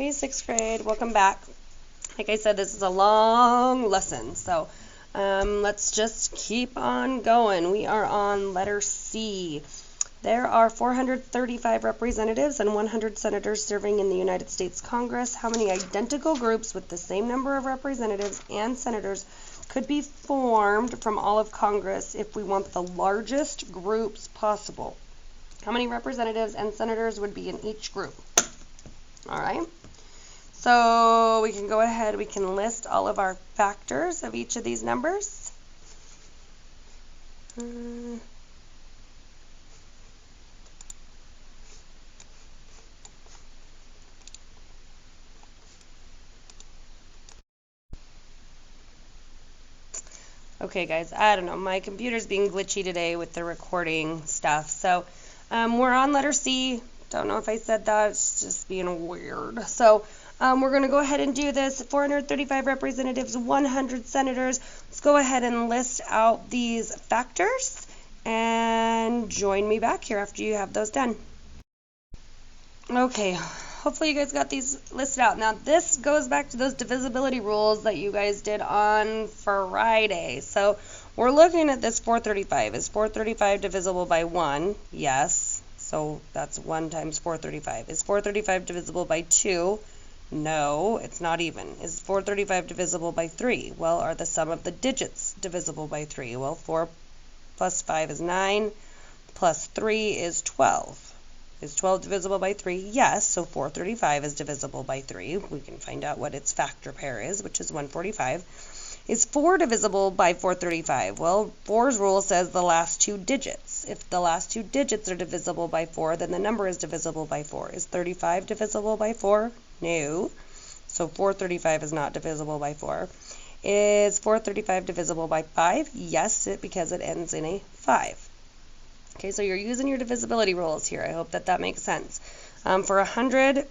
Hey, 6th grade, welcome back. Like I said, this is a long lesson, so let's just keep on going. We are on letter C. There are 435 representatives and 100 senators serving in the United States Congress. How many identical groups with the same number of representatives and senators could be formed from all of Congress if we want the largest groups possible? How many representatives and senators would be in each group? All right. So we can go ahead, we can list all of our factors of each of these numbers. Okay guys, I don't know, my computer's being glitchy today with the recording stuff. So we're on letter C. Don't know if I said that, it's just being weird. So we're going to go ahead and do this. 435 representatives, 100 senators. Let's go ahead and list out these factors and join me back here after you have those done. Okay, hopefully you guys got these listed out. Now this goes back to those divisibility rules that you guys did on Friday. So we're looking at this 435. Is 435 divisible by 1? Yes. So that's 1 times 435. Is 435 divisible by 2? No, it's not even. Is 435 divisible by 3? Well, are the sum of the digits divisible by 3? Well, 4 plus 5 is 9, plus 3 is 12. Is 12 divisible by 3? Yes, so 435 is divisible by 3. We can find out what its factor pair is, which is 145. Is 4 divisible by 435? Well, 4's rule says the last two digits. If the last two digits are divisible by 4, then the number is divisible by 4. Is 35 divisible by 4? No. So 435 is not divisible by 4. Is 435 divisible by 5? Yes, because it ends in a 5. Okay, so you're using your divisibility rules here. I hope that makes sense. For 100,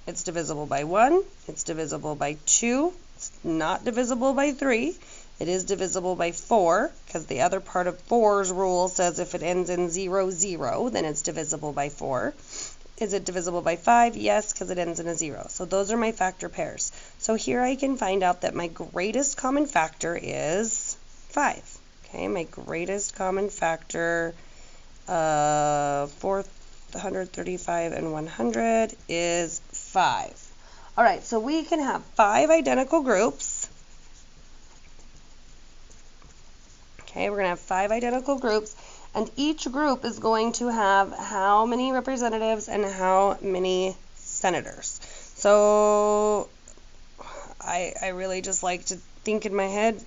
it's divisible by 1. It's divisible by 2. It's not divisible by 3. It is divisible by 4, because the other part of 4's rule says if it ends in 0, 0, then it's divisible by 4. Is it divisible by 5? Yes, because it ends in a 0. So those are my factor pairs. So here I can find out that my greatest common factor is 5. Okay, my greatest common factor, 435 and 100 is 5. All right, so we can have 5 identical groups. Okay, we're going to have 5 identical groups. And each group is going to have how many representatives and how many senators. So I really just like to think in my head,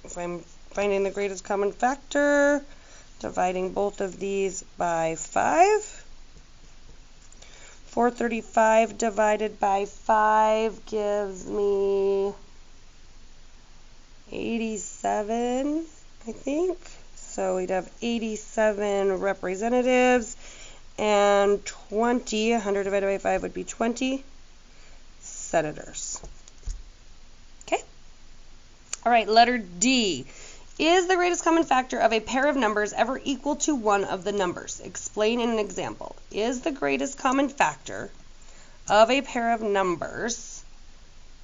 if I'm finding the greatest common factor, dividing both of these by 5. 435 divided by 5 gives me 87, I think. So we'd have 87 representatives and 100 divided by 5 would be 20 senators. Okay? All right, letter D. Is the greatest common factor of a pair of numbers ever equal to one of the numbers? Explain in an example. Is the greatest common factor of a pair of numbers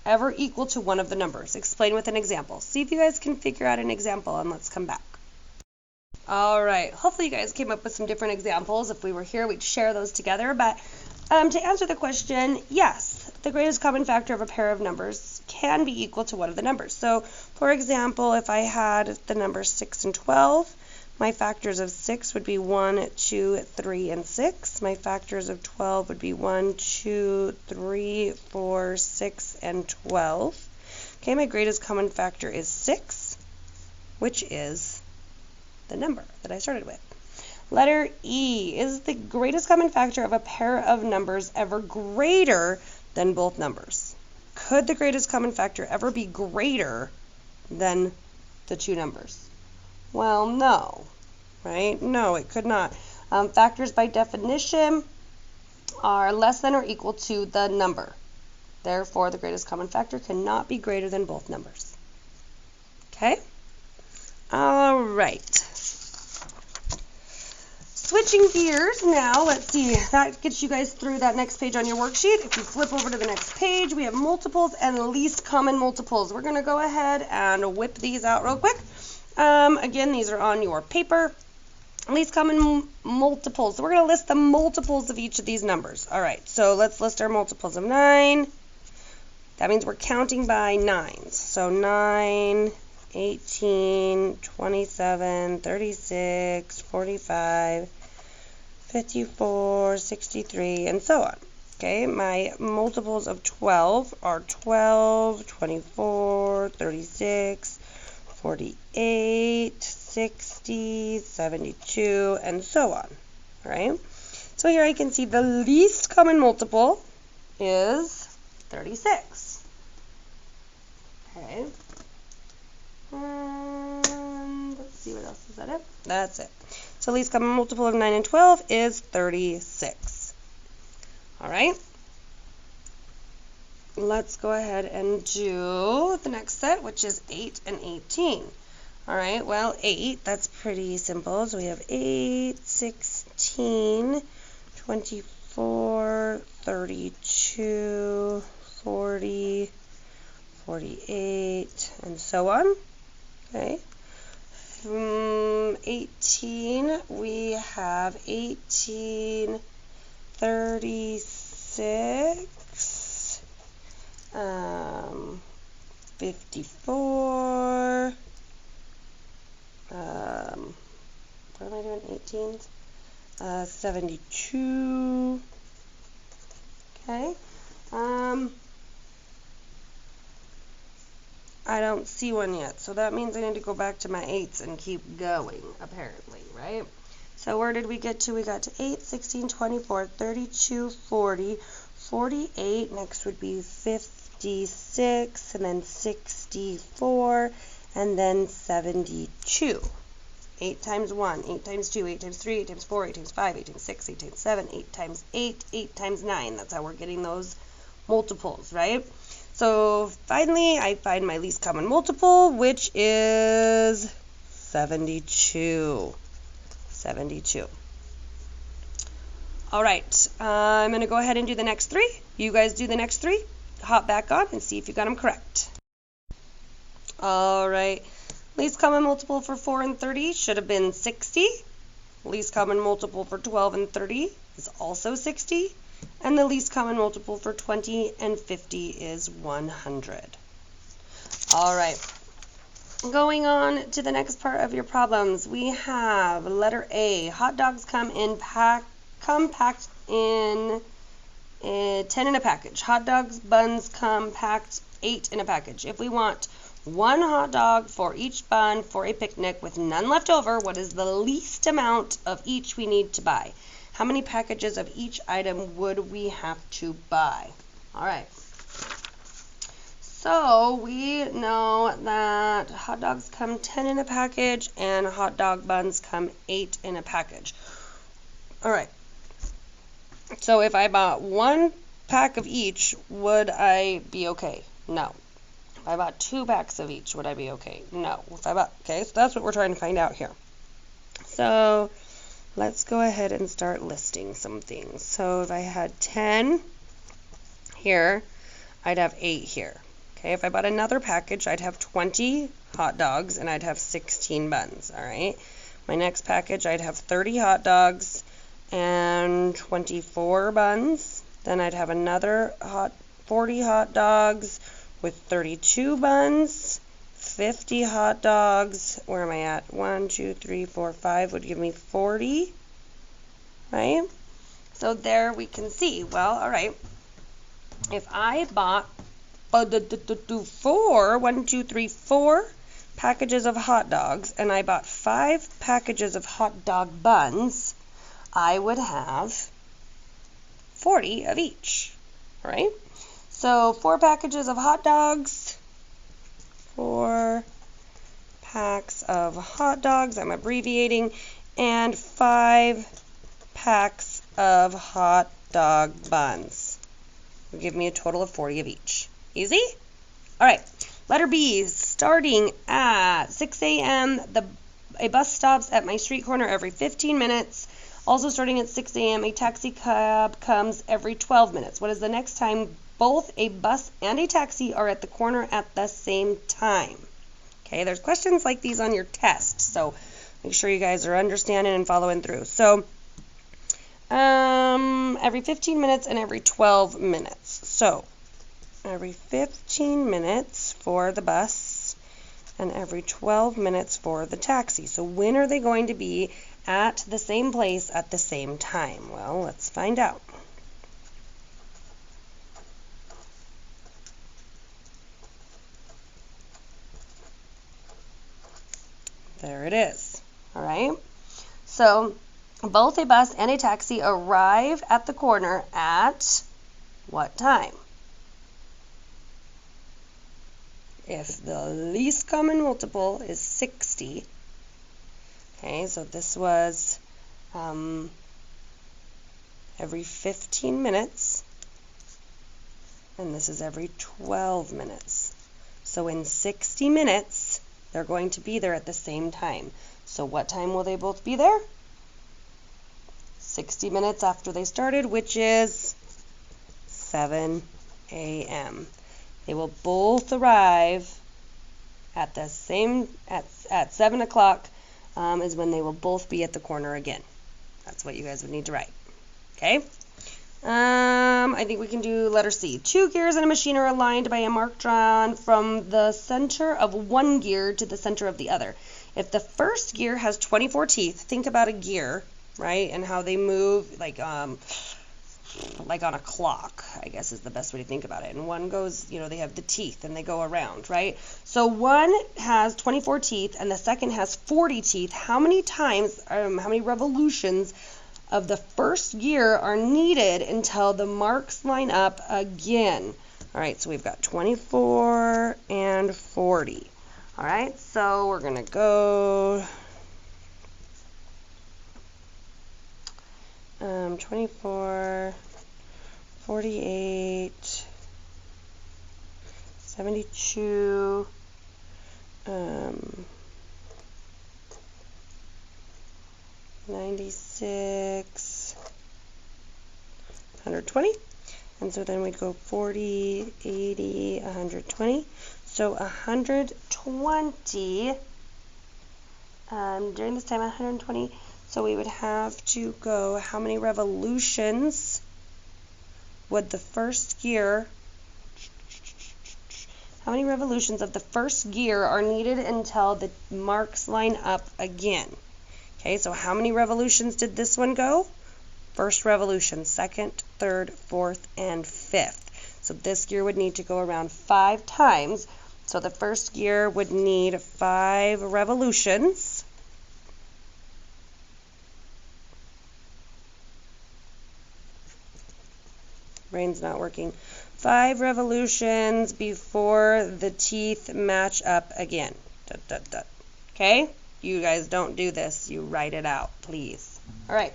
ever equal to one of the numbers? Explain with an example. See if you guys can figure out an example and let's come back. All right, hopefully you guys came up with some different examples. If we were here, we'd share those together. But to answer the question, yes, the greatest common factor of a pair of numbers can be equal to one of the numbers. So, for example, if I had the numbers 6 and 12, my factors of 6 would be 1, 2, 3, and 6. My factors of 12 would be 1, 2, 3, 4, 6, and 12. Okay, my greatest common factor is 6, which is the number that I started with. Letter E. Is the greatest common factor of a pair of numbers ever greater than both numbers? Could the greatest common factor ever be greater than the two numbers? Well, no, right? No, it could not. Factors by definition are less than or equal to the number. Therefore, the greatest common factor cannot be greater than both numbers. Okay? All right. Switching gears now, let's see, that gets you guys through that next page on your worksheet. If you flip over to the next page, we have multiples and least common multiples. We're going to go ahead and whip these out real quick. Again, these are on your paper. Least common multiples. So we're going to list the multiples of each of these numbers. All right, so let's list our multiples of 9. That means we're counting by 9s. So 9, 18, 27, 36, 45, 54, 63, and so on. Okay, my multiples of 12 are 12, 24, 36, 48, 60, 72, and so on. All right, so here I can see the least common multiple is 36. Okay. Let's see, what else is that it? That's it. So least common multiple of 9 and 12 is 36. All right. Let's go ahead and do the next set, which is 8 and 18. All right, well, 8, that's pretty simple. So we have 8, 16, 24, 32, 40, 48, and so on. Okay. 18, we have 18, 36, 54, what am I doing, 18s? 72, okay. I don't see one yet, so that means I need to go back to my 8s and keep going, apparently, right? So where did we get to? We got to 8, 16, 24, 32, 40, 48. Next would be 56, and then 64, and then 72. 8 times 1, 8 times 2, 8 times 3, 8 times 4, 8 times 5, 8 times 6, 8 times 7, 8 times 8, 8 times 9. That's how we're getting those multiples, right? So finally, I find my least common multiple, which is 72. 72. All right, I'm going to go ahead and do the next 3. You guys do the next 3. Hop back on and see if you got them correct. All right, least common multiple for 4 and 30 should have been 60. Least common multiple for 12 and 30 is also 60. And the least common multiple for 20 and 50 is 100. All right. Going on to the next part of your problems, we have letter A. Hot dogs come packed in 10 in a package. Hot dogs, buns come packed 8 in a package. If we want 1 hot dog for each bun for a picnic with none left over, what is the least amount of each we need to buy? How many packages of each item would we have to buy? All right. So we know that hot dogs come 10 in a package and hot dog buns come 8 in a package. All right. So if I bought 1 pack of each, would I be okay? No. If I bought 2 packs of each, would I be okay? No. Okay, so that's what we're trying to find out here. So let's go ahead and start listing some things. So if I had 10 here, I'd have 8 here. Okay, if I bought another package, I'd have 20 hot dogs and I'd have 16 buns. All right. My next package, I'd have 30 hot dogs and 24 buns. Then I'd have another 40 hot dogs with 32 buns, 50 hot dogs. Where am I at? 1, 2, 3, 4, 5 would give me 40, right? So there we can see. Well, all right. If I bought 4 packages of hot dogs and I bought 5 packages of hot dog buns, I would have 40 of each, all right? So 4 packages of hot dogs, 4 packs of hot dogs, I'm abbreviating, and 5 packs of hot dog buns will give me a total of 40 of each. Easy? All right, letter B, starting at 6 a.m., a bus stops at my street corner every 15 minutes. Also starting at 6 a.m., a taxi cab comes every 12 minutes. What is the next time both a bus and a taxi are at the corner at the same time? Okay, there's questions like these on your test, so make sure you guys are understanding and following through. So, every 15 minutes and every 12 minutes. So, every 15 minutes for the bus and every 12 minutes for the taxi. So, when are they going to be at the same place at the same time? Well, let's find out. There it is. All right. So both a bus and a taxi arrive at the corner at what time? If the least common multiple is 60, okay, so this was every 15 minutes, and this is every 12 minutes. So in 60 minutes, they're going to be there at the same time. So what time will they both be there? 60 minutes after they started, which is 7 a.m. They will both arrive at the same, at 7 o'clock is when they will both be at the corner again. That's what you guys would need to write. Okay? I think we can do letter C. 2 gears in a machine are aligned by a mark drawn from the center of one gear to the center of the other. If the first gear has 24 teeth, think about a gear, right, and how they move like on a clock, I guess is the best way to think about it. And one goes, they have the teeth and they go around, right? So one has 24 teeth and the second has 40 teeth. How many times, how many revolutions of the first gear are needed until the marks line up again? All right, so we've got 24 and 40. All right, so we're going to go 24, 48, 72, 96, 120, and so then we'd go 40, 80, 120. So 120, during this time 120, so we would have to go, how many revolutions would the first gear, how many revolutions of the first gear are needed until the marks line up again? Okay, so how many revolutions did this one go? First revolution, second, third, fourth, and fifth. So this gear would need to go around 5 times. So the first gear would need 5 revolutions. Brain's not working. 5 revolutions before the teeth match up again. Okay? You guys don't do this. You write it out, please. All right.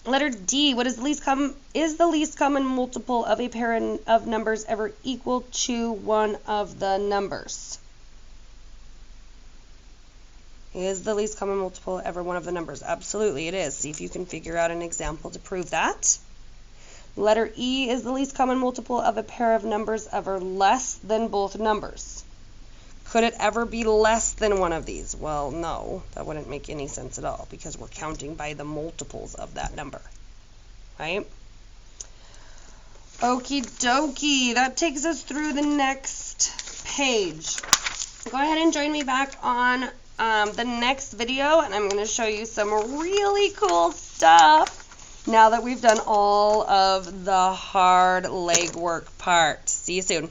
Letter D. What is the least common? Is the least common multiple of a pair of numbers ever equal to one of the numbers? Is the least common multiple ever one of the numbers? Absolutely, it is. See if you can figure out an example to prove that. Letter E. Is the least common multiple of a pair of numbers ever less than both numbers? Could it ever be less than one of these? Well, no, that wouldn't make any sense at all because we're counting by the multiples of that number, right? Okie dokie, that takes us through the next page. Go ahead and join me back on the next video, and I'm going to show you some really cool stuff now that we've done all of the hard legwork part. See you soon.